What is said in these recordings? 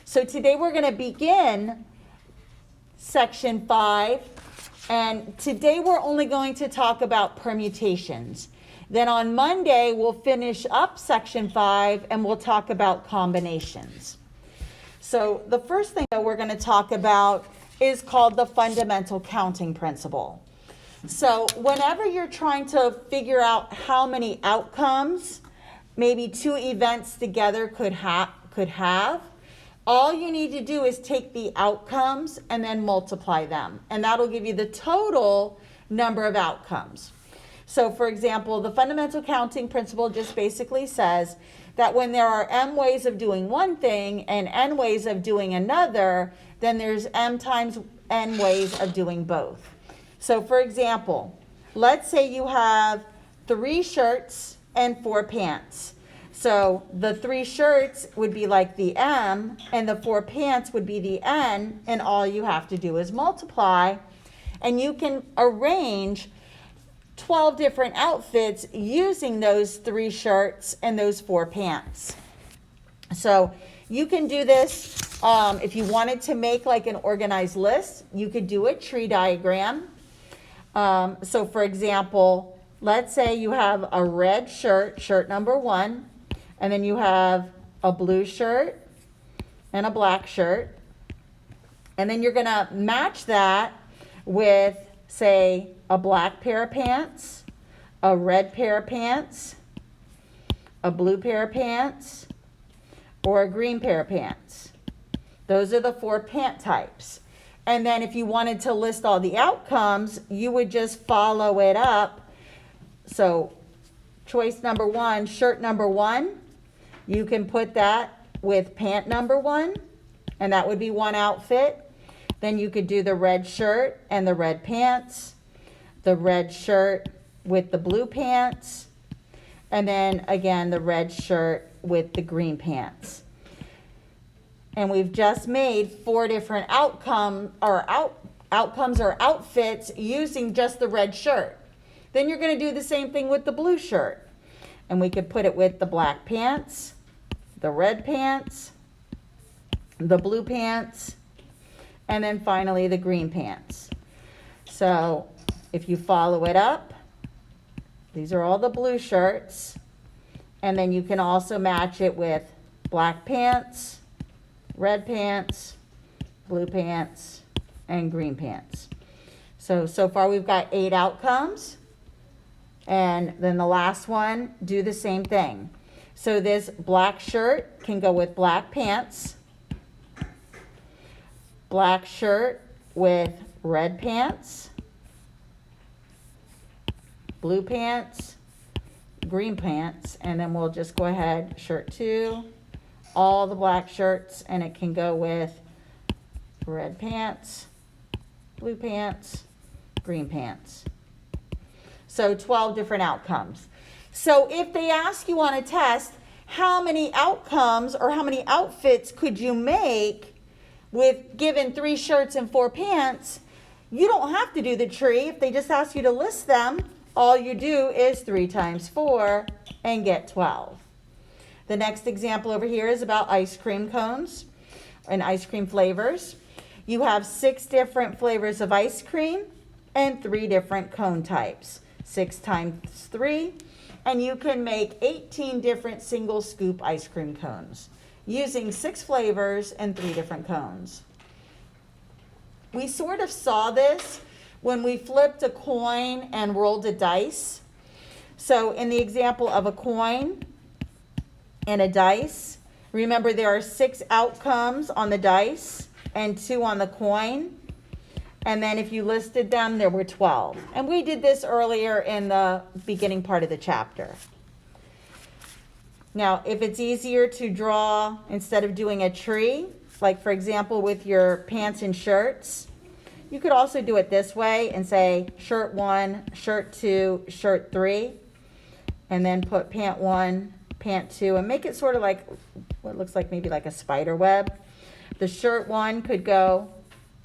So today we're going to begin section 5, and today we're only going to talk about permutations. Then on Monday we'll finish up section 5 and we'll talk about combinations. So the first thing that we're going to talk about is called the fundamental counting principle. So whenever you're trying to figure out how many outcomes maybe two events together could have, all you need to do is take the outcomes and then multiply them. And that'll give you the total number of outcomes. So for example, the fundamental counting principle just basically says that when there are m ways of doing one thing and n ways of doing another, then there's m times n ways of doing both. So for example, let's say you have 3 shirts and 4 pants. So the 3 shirts would be like the m, and the 4 pants would be the n, and all you have to do is multiply, and you can arrange 12 different outfits using those 3 shirts and those 4 pants. So you can do this if you wanted to make like an organized list. You could do a tree diagram. So for example, let's say you have a red shirt, shirt number 1, and then you have a blue shirt and a black shirt. And then you're going to match that with, say, a black pair of pants, a red pair of pants, a blue pair of pants, or a green pair of pants. Those are the 4 pant types. And then if you wanted to list all the outcomes, you would just follow it up. So choice number 1, shirt number 1, you can put that with pant number 1, and that would be 1 outfit. Then you could do the red shirt and the red pants, the red shirt with the blue pants, and then again the red shirt with the green pants. And we've just made 4 different outcomes or outfits using just the red shirt. Then you're going to do the same thing with the blue shirt. And we could put it with the black pants, the red pants, the blue pants, and then finally the green pants. So if you follow it up, these are all the blue shirts. And then you can also match it with black pants, red pants, blue pants, and green pants. So far we've got 8 outcomes. And then the last one, do the same thing. So this black shirt can go with black pants, black shirt with red pants, blue pants, green pants, and then we'll just go ahead, shirt 2, all the black shirts, and it can go with red pants, blue pants, green pants. So 12 different outcomes. So if they ask you on a test, how many outcomes or how many outfits could you make with given 3 shirts and 4 pants, you don't have to do the tree. If they just ask you to list them, all you do is 3 times 4 and get 12. The next example over here is about ice cream cones and ice cream flavors. You have 6 different flavors of ice cream and 3 different cone types. 6 times 3, and you can make 18 different single scoop ice cream cones using 6 flavors and 3 different cones. We sort of saw this when we flipped a coin and rolled a dice. So in the example of a coin and a dice, remember there are 6 outcomes on the dice and 2 on the coin. And then if you listed them, there were 12. And we did this earlier in the beginning part of the chapter. Now, if it's easier to draw instead of doing a tree, like for example with your pants and shirts, you could also do it this way and say shirt 1, shirt 2, shirt 3, and then put pant 1, pant 2, and make it sort of like what looks like maybe like a spider web. The shirt 1 could go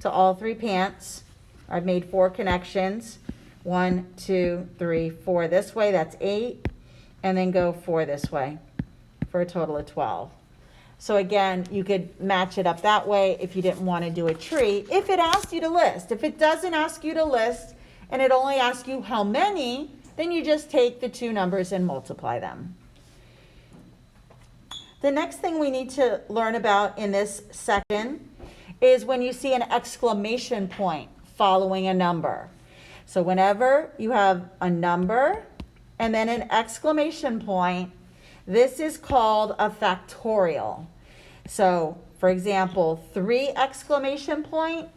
to all 3 pants. I've made 4 connections. 1, 2, 3, 4 this way, that's 8, and then go 4 this way for a total of 12. So again, you could match it up that way if you didn't want to do a tree. If it asked you to list, if it doesn't ask you to list and it only asks you how many, then you just take the two numbers and multiply them. The next thing we need to learn about in this section is when you see an exclamation point following a number. So whenever you have a number and then an exclamation point, this is called a factorial. So for example, 3 exclamation point,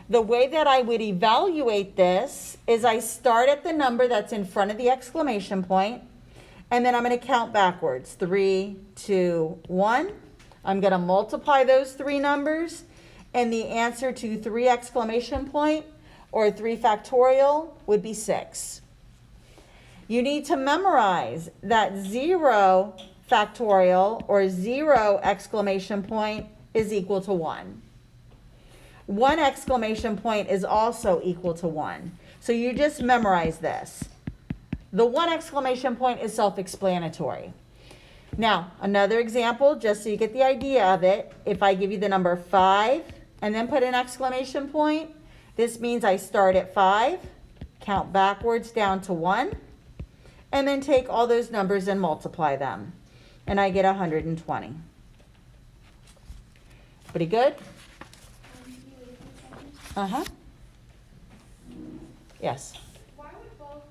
the way that I would evaluate this is I start at the number that's in front of the exclamation point, and then I'm going to count backwards. 3, 2, 1. I'm going to multiply those 3 numbers, and the answer to 3 exclamation point or 3 factorial would be 6. You need to memorize that 0 factorial or 0 exclamation point is equal to 1. 1 exclamation point is also equal to 1. So you just memorize this. The 1 exclamation point is self-explanatory. Now, another example, just so you get the idea of it, if I give you the number 5 and then put an exclamation point, this means I start at 5, count backwards down to 1, and then take all those numbers and multiply them. And I get 120. Pretty good? Uh-huh. Yes. Why would both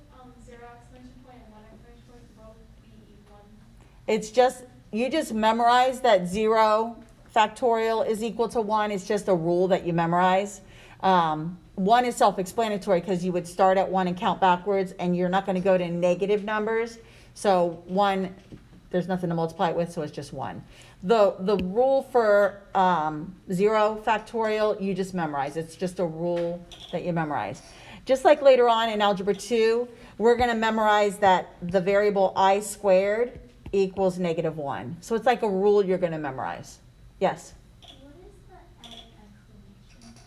0 exclamation point and 1 exclamation point both be 1? It's just, you just memorize that 0 factorial is equal to 1. It's just a rule that you memorize. 1 is self-explanatory because you would start at 1 and count backwards, and you're not going to go to negative numbers. So 1, there's nothing to multiply it with, so it's just 1. The rule for 0 factorial, you just memorize. It's just a rule that you memorize. Just like later on in Algebra 2, we're going to memorize that the variable I squared equals -1. So it's like a rule you're going to memorize. Yes? What is the end exclamation?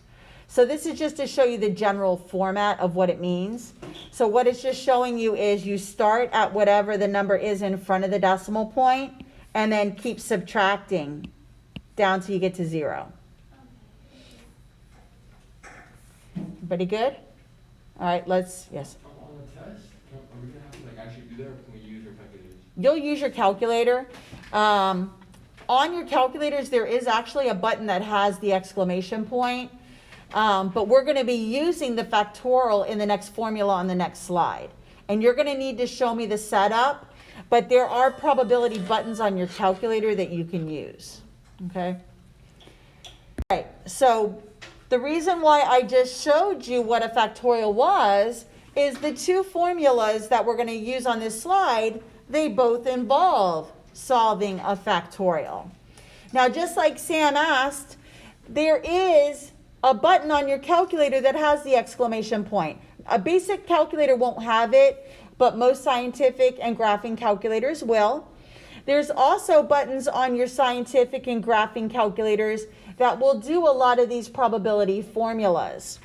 So this is just to show you the general format of what it means. So what it's just showing you is you start at whatever the number is in front of the decimal point, and then keep subtracting down till you get to 0. Everybody good? All right, let's, yes. On the test, are we going to have to actually do that, or can we use our calculators? You'll use your calculator. On your calculators, there is actually a button that has the exclamation point, but we're going to be using the factorial in the next formula on the next slide. And you're going to need to show me the setup, but there are probability buttons on your calculator that you can use, okay? All right, so the reason why I just showed you what a factorial was is the 2 formulas that we're going to use on this slide, they both involve solving a factorial. Now, just like Sam asked, there is a button on your calculator that has the exclamation point. A basic calculator won't have it, but most scientific and graphing calculators will. There's also buttons on your scientific and graphing calculators that will do a lot of these probability formulas.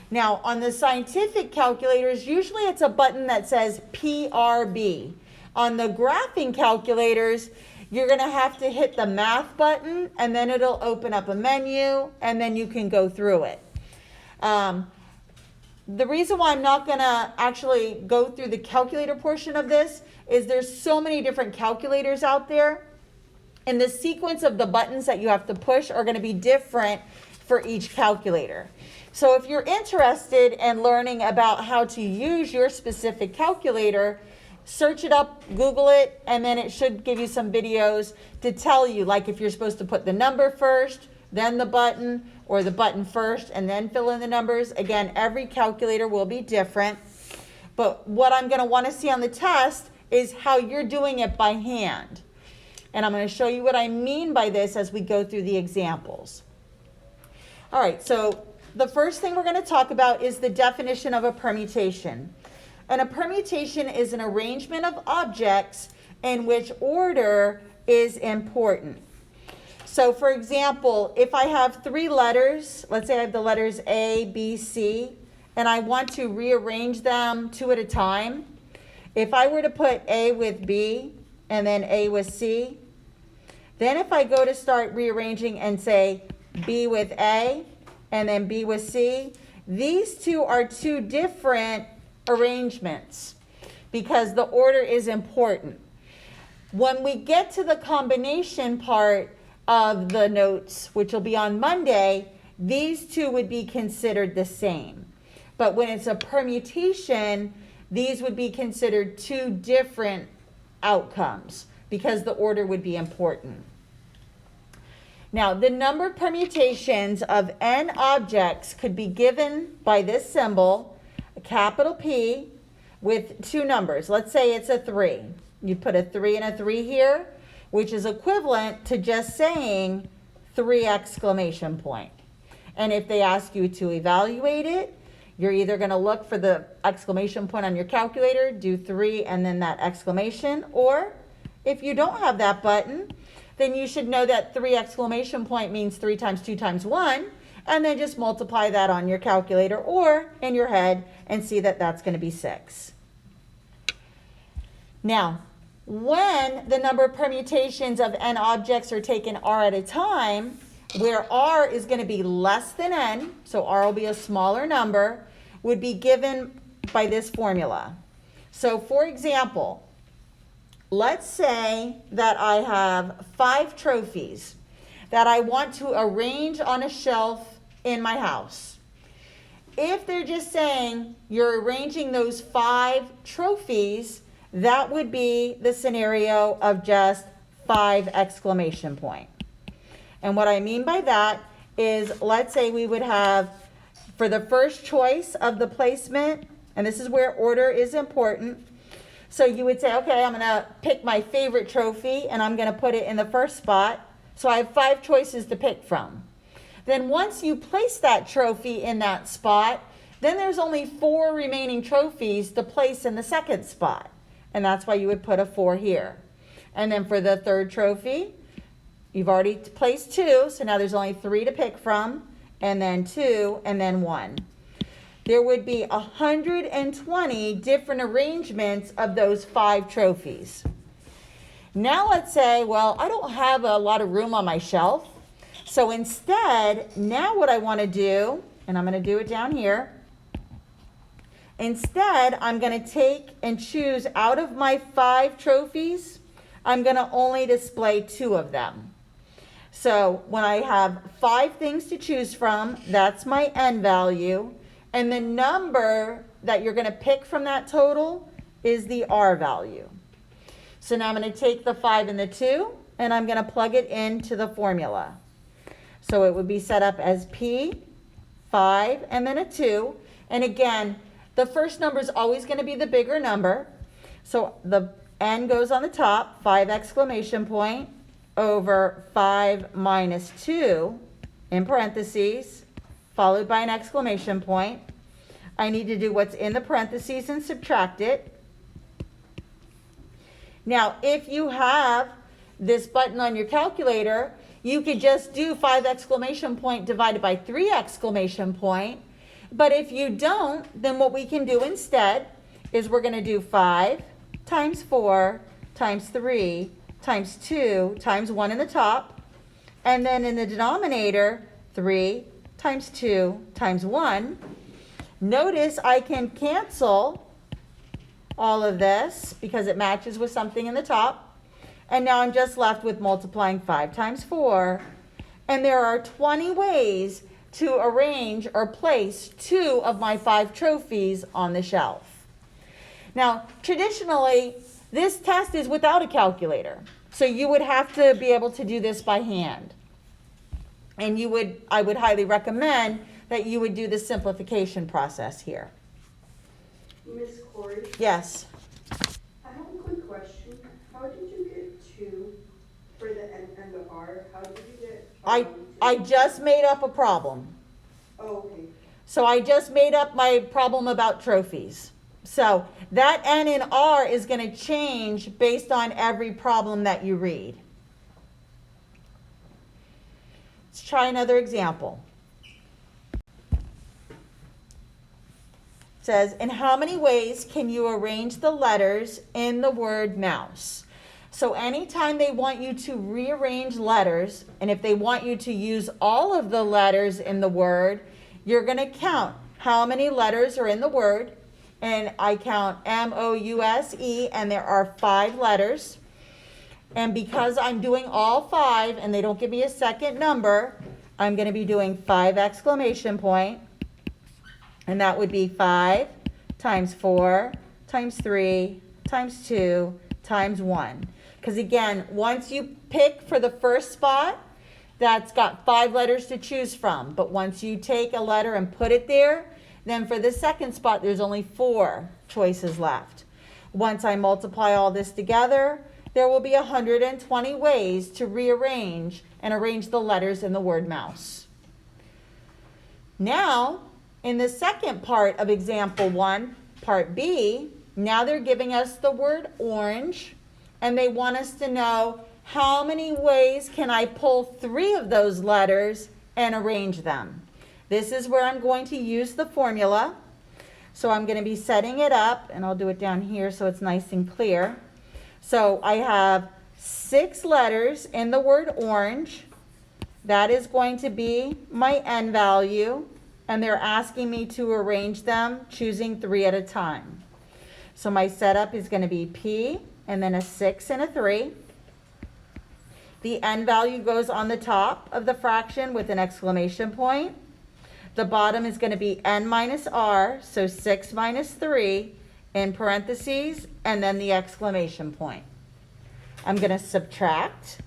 Now, on the scientific calculators, usually it's a button that says PRB. On the graphing calculators, you're going to have to hit the math button, and then it'll open up a menu, and then you can go through it. The reason why I'm not going to actually go through the calculator portion of this is there's so many different calculators out there, and the sequence of the buttons that you have to push are going to be different for each calculator. So if you're interested in learning about how to use your specific calculator, search it up, Google it, and then it should give you some videos to tell you, like if you're supposed to put the number first, then the button, or the button first and then fill in the numbers. Again, every calculator will be different. But what I'm going to want to see on the test is how you're doing it by hand. And I'm going to show you what I mean by this as we go through the examples. All right, so the first thing we're going to talk about is the definition of a permutation. And a permutation is an arrangement of objects in which order is important. So for example, if I have 3 letters, let's say I have the letters A, B, C, and I want to rearrange them 2 at a time. If I were to put A with B and then A with C, Then if I go to start rearranging and say B with A and then B with C, these two are two different arrangements because the order is important. When we get to the combination part of the notes, which will be on Monday, these two would be considered the same. But when it's a permutation, these would be considered two different outcomes because the order would be important. Now, the number of permutations of n objects could be given by this symbol, a capital P, with two numbers. Let's say it's a 3. You put a 3 and a 3 here, which is equivalent to just saying 3 exclamation point. And if they ask you to evaluate it, you're either going to look for the exclamation point on your calculator, do 3 and then that exclamation, or if you don't have that button, then you should know that 3 exclamation point means 3 times 2 times 1, and then just multiply that on your calculator or in your head and see that that's going to be 6. Now, when the number of permutations of n objects are taken r at a time, where r is going to be less than n, so r will be a smaller number, would be given by this formula. So for example, let's say that I have 5 trophies that I want to arrange on a shelf in my house. If they're just saying you're arranging those 5 trophies, that would be the scenario of just 5 exclamation point. And what I mean by that is, let's say we would have, for the first choice of the placement, and this is where order is important. So you would say, okay, I'm going to pick my favorite trophy and I'm going to put it in the first spot. So I have 5 choices to pick from. Then once you place that trophy in that spot, then there's only 4 remaining trophies to place in the second spot. And that's why you would put a 4 here. And then for the third trophy, you've already placed 2, so now there's only 3 to pick from, and then 2, and then 1. There would be 120 different arrangements of those 5 trophies. Now let's say, well, I don't have a lot of room on my shelf. So instead, now what I want to do, and I'm going to do it down here. Instead, I'm going to take and choose out of my 5 trophies, I'm going to only display 2 of them. So when I have 5 things to choose from, that's my n value. And the number that you're going to pick from that total is the r value. So now I'm going to take the 5 and the 2, and I'm going to plug it into the formula. So it would be set up as P, 5, and then a 2. And again, the first number is always going to be the bigger number. So the n goes on the top, 5 exclamation point, over 5 minus 2, in parentheses, followed by an exclamation point. I need to do what's in the parentheses and subtract it. Now, if you have this button on your calculator, you could just do 5 exclamation point divided by 3 exclamation point. But if you don't, then what we can do instead is we're going to do 5 times 4 times 3 times 2 times 1 in the top. And then in the denominator, 3 times 2 times 1. Notice I can cancel all of this because it matches with something in the top. And now I'm just left with multiplying 5 times 4. And there are 20 ways to arrange or place 2 of my 5 trophies on the shelf. Now, traditionally, this test is without a calculator. So you would have to be able to do this by hand. And I would highly recommend that you would do the simplification process here. Miss Corey? Yes. I have a quick question. How did you get 2 for the N and the R? How did you get I just made up a problem. Oh, okay. So I just made up my problem about trophies. So that N and R is going to change based on every problem that you read. Let's try another example. It says, in how many ways can you arrange the letters in the word mouse? So anytime they want you to rearrange letters, and if they want you to use all of the letters in the word, you're going to count how many letters are in the word. And I count M-O-U-S-E, and there are 5 letters. And because I'm doing all 5, and they don't give me a second number, I'm going to be doing 5 exclamation point. And that would be 5 times 4 times 3 times 2 times 1. Because again, once you pick for the first spot, that's got 5 letters to choose from. But once you take a letter and put it there, then for the second spot, there's only 4 choices left. Once I multiply all this together, there will be 120 ways to rearrange and arrange the letters in the word mouse. Now, in the second part of example 1, part B, now they're giving us the word orange, and they want us to know how many ways can I pull 3 of those letters and arrange them. This is where I'm going to use the formula. So I'm going to be setting it up, and I'll do it down here so it's nice and clear. So I have 6 letters in the word orange. That is going to be my n value, and they're asking me to arrange them, choosing 3 at a time. So my setup is going to be P, and then a 6 and a 3. The n value goes on the top of the fraction with an exclamation point. The bottom is going to be n minus r, so 6 minus 3 in parentheses, and then the exclamation point. I'm going to subtract.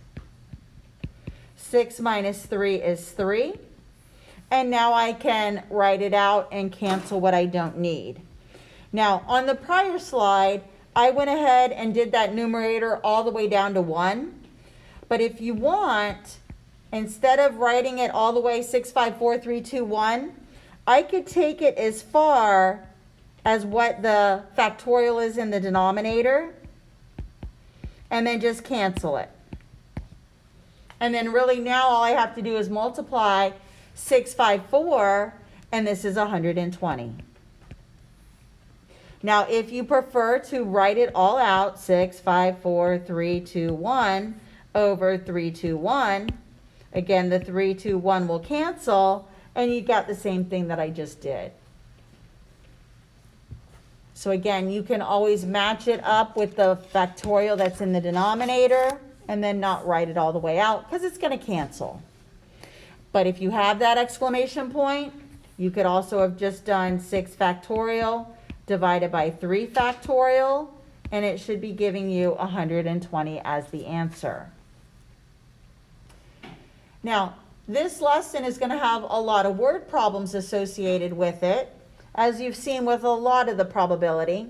6 minus 3 is 3. And now I can write it out and cancel what I don't need. Now, on the prior slide, I went ahead and did that numerator all the way down to 1. But if you want, instead of writing it all the way 6, 5, 4, 3, 2, 1, I could take it as far as what the factorial is in the denominator, and then just cancel it. And then really now all I have to do is multiply 6, 5, 4, and this is 120. Now, if you prefer to write it all out, 6, 5, 4, 3, 2, 1, over 3, 2, 1, again, the 3, 2, 1 will cancel, and you got the same thing that I just did. So again, you can always match it up with the factorial that's in the denominator, and then not write it all the way out, because it's going to cancel. But if you have that exclamation point, you could also have just done 6 factorial divided by 3 factorial, and it should be giving you 120 as the answer. Now, this lesson is going to have a lot of word problems associated with it, as you've seen with a lot of the probability.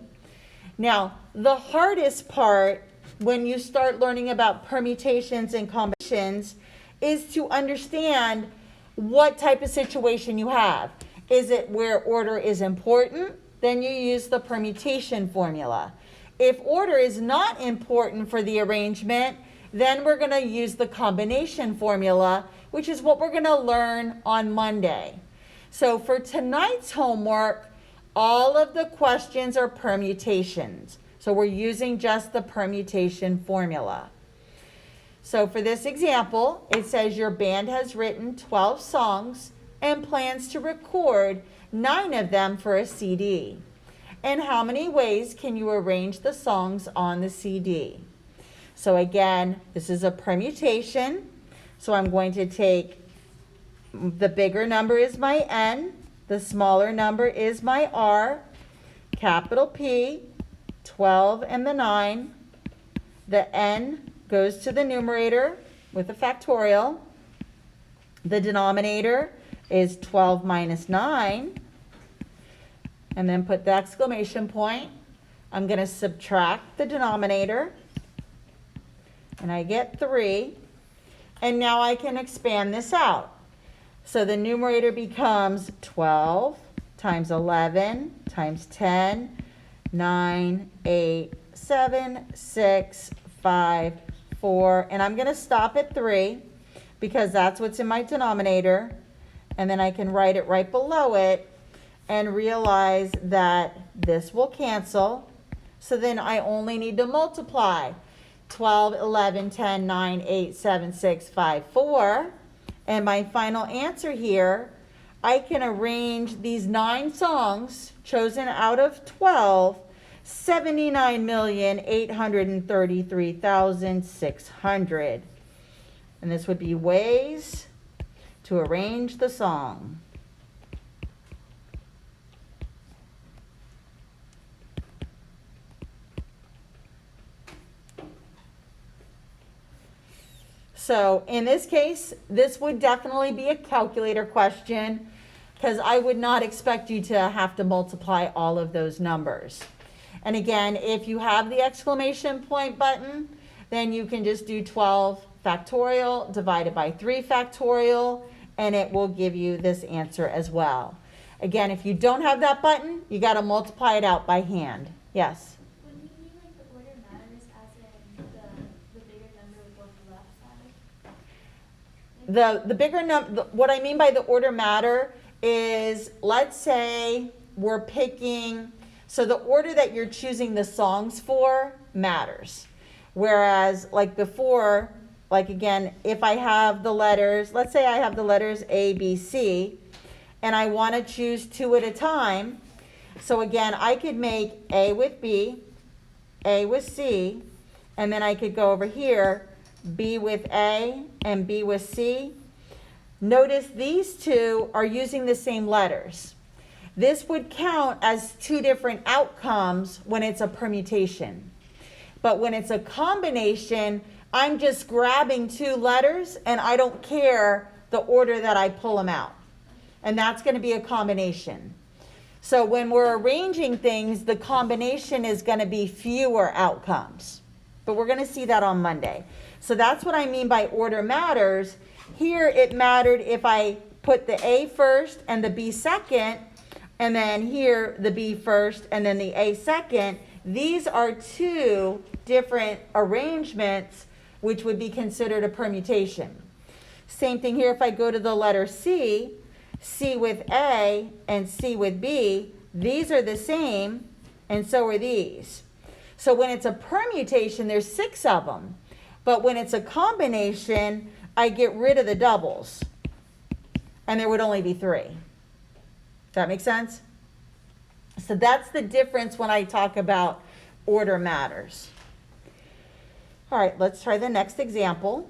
Now, the hardest part when you start learning about permutations and combinations is to understand what type of situation you have. Is it where order is important? Then you use the permutation formula. If order is not important for the arrangement, then we're going to use the combination formula, which is what we're going to learn on Monday. So for tonight's homework, all of the questions are permutations. So we're using just the permutation formula. So for this example, it says your band has written 12 songs and plans to record 9 of them for a CD. And how many ways can you arrange the songs on the CD? So again, this is a permutation. So I'm going to take, the bigger number is my N, the smaller number is my R, capital P, 12 and the 9. The N goes to the numerator with a factorial. The denominator is 12 minus 9. And then put the exclamation point. I'm going to subtract the denominator. And I get 3. And now I can expand this out. So the numerator becomes 12 times 11 times 10, 9, 8, 7, 6, 5, 4. And I'm going to stop at 3 because that's what's in my denominator. And then I can write it right below it and realize that this will cancel. So then I only need to multiply 12, 11, 10, 9, 8, 7, 6, 5, 4. And my final answer here, I can arrange these 9 songs chosen out of 12, 79,833,600. And this would be ways to arrange the song. So in this case, this would definitely be a calculator question because I would not expect you to have to multiply all of those numbers. And again, if you have the exclamation point button, then you can just do 12 factorial divided by 3 factorial, and it will give you this answer as well. Again, if you don't have that button, you got to multiply it out by hand. Yes? When you mean like the order matters, as in the bigger number would go on the left side? The bigger number, what I mean by the order matter is, let's say we're picking, so the order that you're choosing the songs for matters. Whereas like before, like again, if I have the letters, let's say I have the letters A, B, C, and I want to choose 2 at a time. So again, I could make A with B, A with C, and then I could go over here, B with A and B with C. Notice these 2 are using the same letters. This would count as 2 different outcomes when it's a permutation. But when it's a combination, I'm just grabbing 2 letters and I don't care the order that I pull them out. And that's going to be a combination. So when we're arranging things, the combination is going to be fewer outcomes. But we're going to see that on Monday. So that's what I mean by order matters. Here it mattered if I put the A first and the B second, and then here the B first and then the A second. These are 2 different arrangements which would be considered a permutation. Same thing here if I go to the letter C, C with A and C with B, these are the same, and so are these. So when it's a permutation, there's 6 of them. But when it's a combination, I get rid of the doubles. And there would only be 3. Does that make sense? So that's the difference when I talk about order matters. All right, let's try the next example.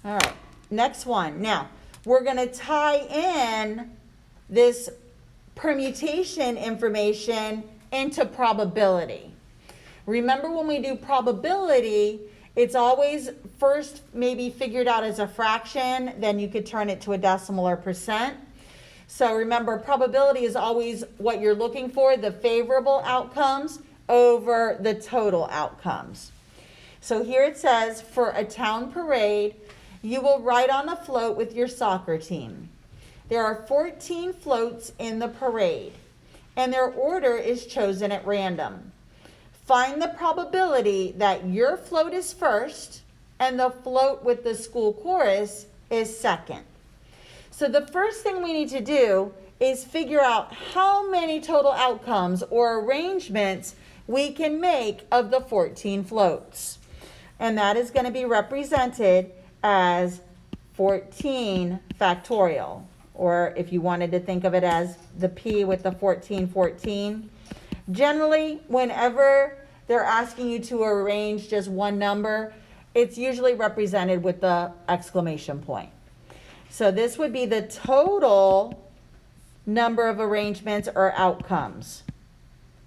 All right, next one. Now, we're going to tie in this permutation information into probability. Remember when we do probability, it's always first maybe figured out as a fraction, then you could turn it to a decimal or percent. So remember, probability is always what you're looking for, the favorable outcomes over the total outcomes. So here it says, for a town parade, you will ride on a float with your soccer team. There are 14 floats in the parade, and their order is chosen at random. Find the probability that your float is first and the float with the school chorus is second. So the first thing we need to do is figure out how many total outcomes or arrangements we can make of the 14 floats. And that is going to be represented as 14 factorial, or if you wanted to think of it as the P with the 14. Generally, whenever they're asking you to arrange just one number, it's usually represented with the exclamation point. So this would be the total number of arrangements or outcomes,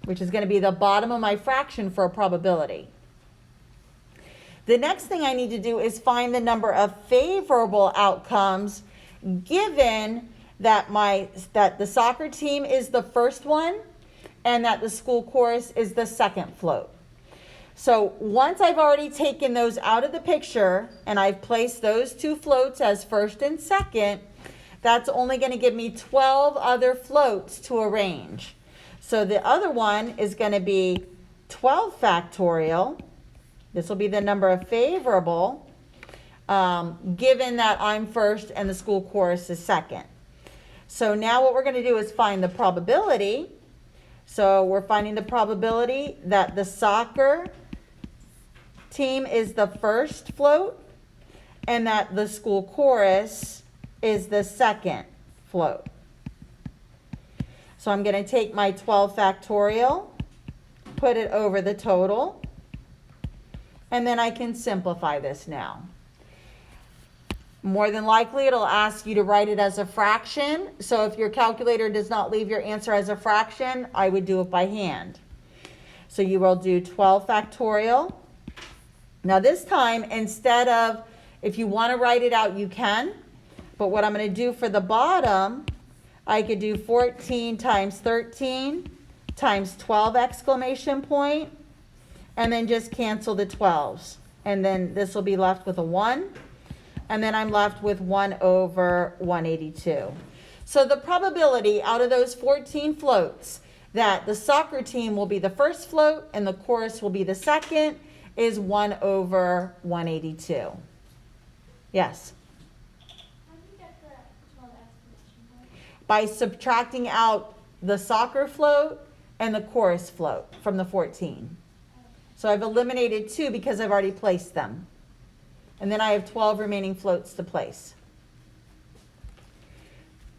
which is going to be the bottom of my fraction for a probability. The next thing I need to do is find the number of favorable outcomes given that the soccer team is the first one and that the school chorus is the second float. So once I've already taken those out of the picture and I've placed those 2 floats as first and second, that's only going to give me 12 other floats to arrange. So the other one is going to be 12 factorial. This will be the number of favorable given that I'm first and the school chorus is second. So now what we're going to do is find the probability. So we're finding the probability that the soccer team is the first float and that the school chorus is the second float. So I'm going to take my 12 factorial, put it over the total, and then I can simplify this now. More than likely, it'll ask you to write it as a fraction. So if your calculator does not leave your answer as a fraction, I would do it by hand. So you will do 12 factorial. Now this time, instead of, if you want to write it out, you can. But what I'm going to do for the bottom, I could do 14 times 13 times 12 exclamation point, and then just cancel the 12s. And then this will be left with a 1. And then I'm left with 1 over 182. So the probability out of those 14 floats that the soccer team will be the first float and the chorus will be the second is 1 over 182. Yes? How do you get the 12 exclamation point? By subtracting out the soccer float and the chorus float from the 14. So I've eliminated 2 because I've already placed them. And then I have 12 remaining floats to place.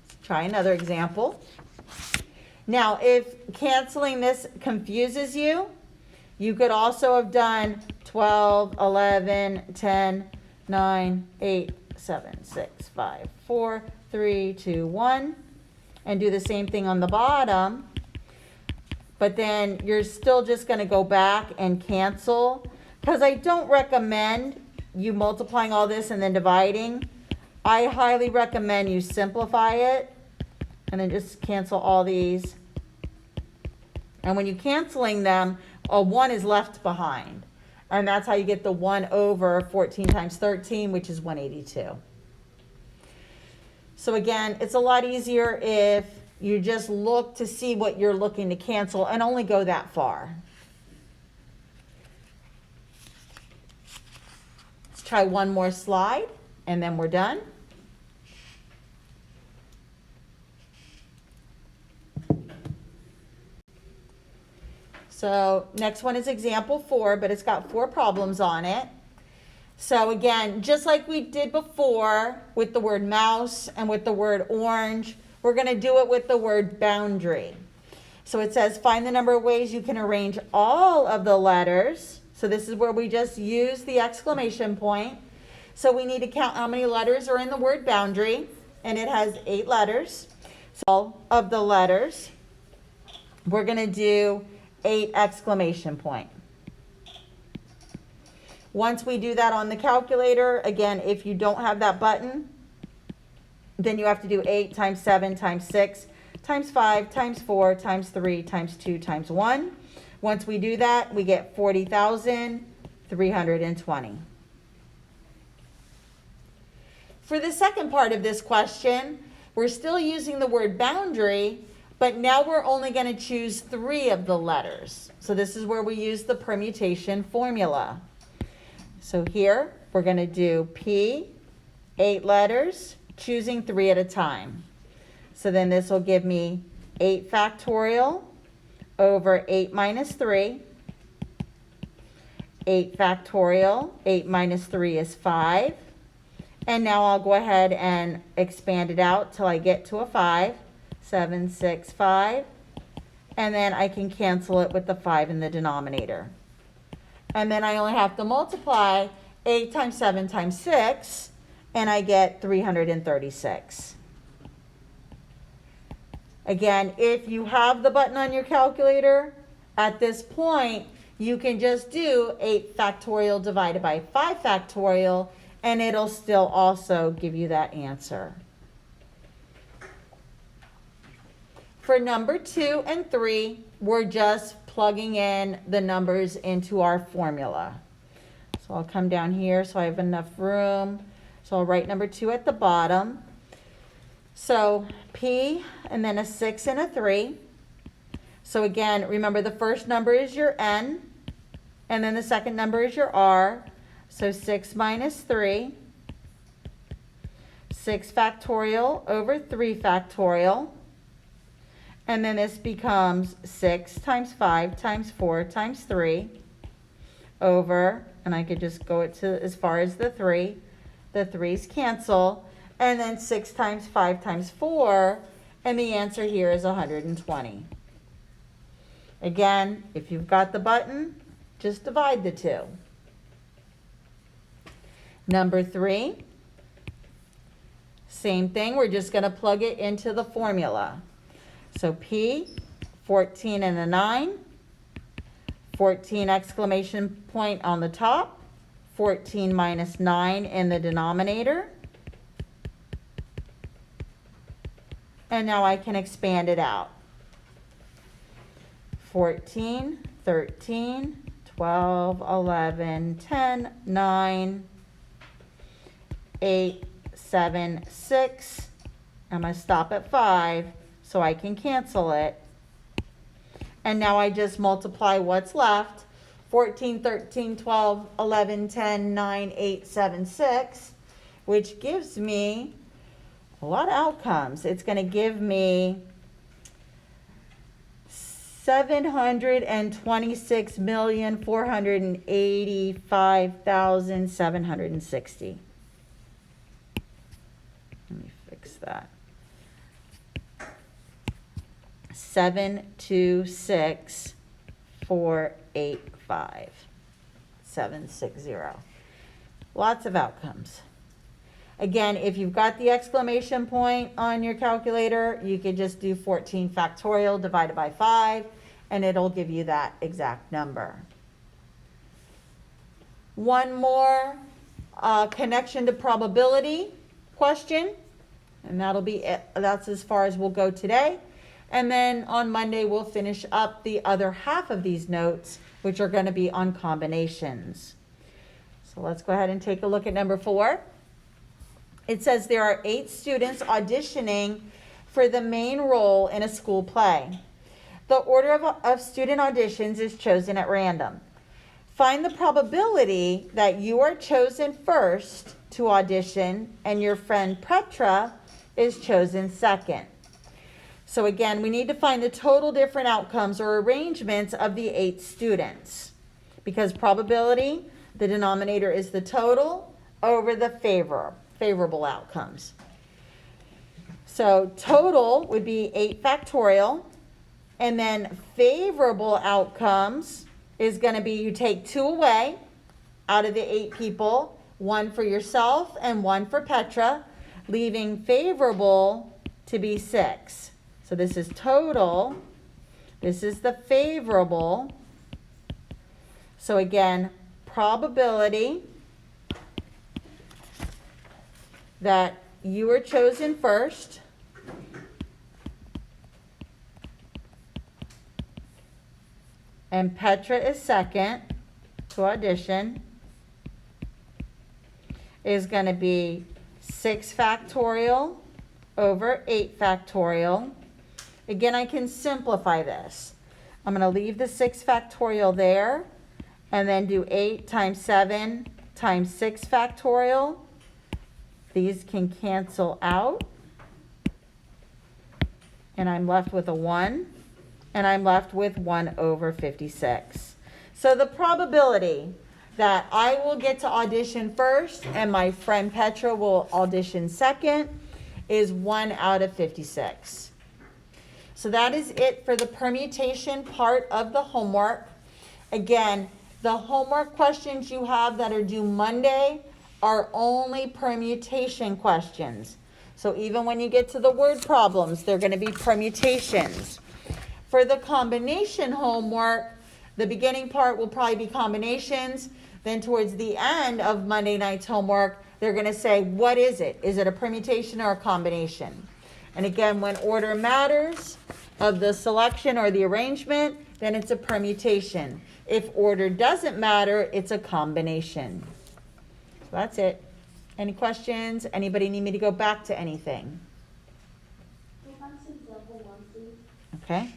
Let's try another example. Now, if canceling this confuses you, you could also have done 12, 11, 10, 9, 8, 7, 6, 5, 4, 3, 2, 1, and do the same thing on the bottom. But then you're still just going to go back and cancel, because I don't recommend you multiplying all this and then dividing. I highly recommend you simplify it and then just cancel all these. And when you're canceling them, a 1 is left behind. And that's how you get the 1 over 14 times 13, which is 182. So again, it's a lot easier if you just look to see what you're looking to cancel and only go that far. Try one more slide and then we're done. So next one is example 4, but it's got 4 problems on it. So again, just like we did before with the word mouse and with the word orange, we're going to do it with the word boundary. So it says find the number of ways you can arrange all of the letters. So this is where we just use the exclamation point. So we need to count how many letters are in the word boundary, and it has 8 letters. So all of the letters, we're going to do 8 exclamation point. Once we do that on the calculator, again, if you don't have that button, then you have to do 8 times 7 times 6 times 5 times 4 times 3 times 2 times 1. Once we do that, we get 40,320. For the second part of this question, we're still using the word boundary, but now we're only going to choose 3 of the letters. So this is where we use the permutation formula. So here, we're going to do P, 8 letters, choosing 3 at a time. So then this will give me 8 factorial over 8 minus 3. 8 factorial, 8 minus 3 is 5. And now I'll go ahead and expand it out till I get to a 5. 7, 6, 5. And then I can cancel it with the 5 in the denominator. And then I only have to multiply 8 times 7 times 6, and I get 336. Again, if you have the button on your calculator, at this point, you can just do 8 factorial divided by 5 factorial, and it'll still also give you that answer. For number 2 and 3, we're just plugging in the numbers into our formula. So I'll come down here so I have enough room. So I'll write number 2 at the bottom. So P and then a 6 and a 3. So again, remember the first number is your N and then the second number is your R. So 6 minus 3 6 factorial over 3 factorial. And then this becomes 6 times 5 times 4 times 3 over, and I could just go it to as far as the 3. The 3's cancel. And then 6 times 5 times 4, and the answer here is 120. Again, if you've got the button, just divide the two. Number 3, same thing, we're just going to plug it into the formula. So P, 14 and a 9, 14 exclamation point on the top, 14 minus 9 in the denominator. And now I can expand it out. 14, 13, 12, 11, 10, 9, 8, 7, 6. I'm going to stop at 5 so I can cancel it. And now I just multiply what's left. 14, 13, 12, 11, 10, 9, 8, 7, 6, which gives me a lot of outcomes. It's going to give me 726,485,760. Let me fix that. 726,485,760. Lots of outcomes. Again, if you've got the exclamation point on your calculator, you could just do 14 factorial divided by 5, and it'll give you that exact number. One more connection to probability question, and that'll be it. That's as far as we'll go today. And then on Monday, we'll finish up the other half of these notes, which are going to be on combinations. So let's go ahead and take a look at number 4. It says there are 8 students auditioning for the main role in a school play. The order of student auditions is chosen at random. Find the probability that you are chosen first to audition and your friend Petra is chosen second. So again, we need to find the total different outcomes or arrangements of the 8 students. Because probability, the denominator is the total over the favorable outcomes. So total would be 8 factorial, and then favorable outcomes is going to be you take 2 away out of the 8 people, 1 for yourself and 1 for Petra, leaving favorable to be 6. So this is total, this is the favorable. So again, probability that you were chosen first and Petra is second to audition is going to be 6 factorial over 8 factorial. Again, I can simplify this. I'm going to leave the 6 factorial there and then do 8 times 7 times 6 factorial. These can cancel out. And I'm left with a 1. And I'm left with 1 over 56. So the probability that I will get to audition first and my friend Petra will audition second is 1 out of 56. So that is it for the permutation part of the homework. Again, the homework questions you have that are due Monday are only permutation questions. So even when you get to the word problems, they're going to be permutations. For the combination homework, the beginning part will probably be combinations. Then towards the end of Monday night's homework, they're going to say, what is it? Is it a permutation or a combination? And again, when order matters of the selection or the arrangement, then it's a permutation. If order doesn't matter, it's a combination. So that's it. Any questions? Anybody need me to go back to anything? Example 1, please. Okay.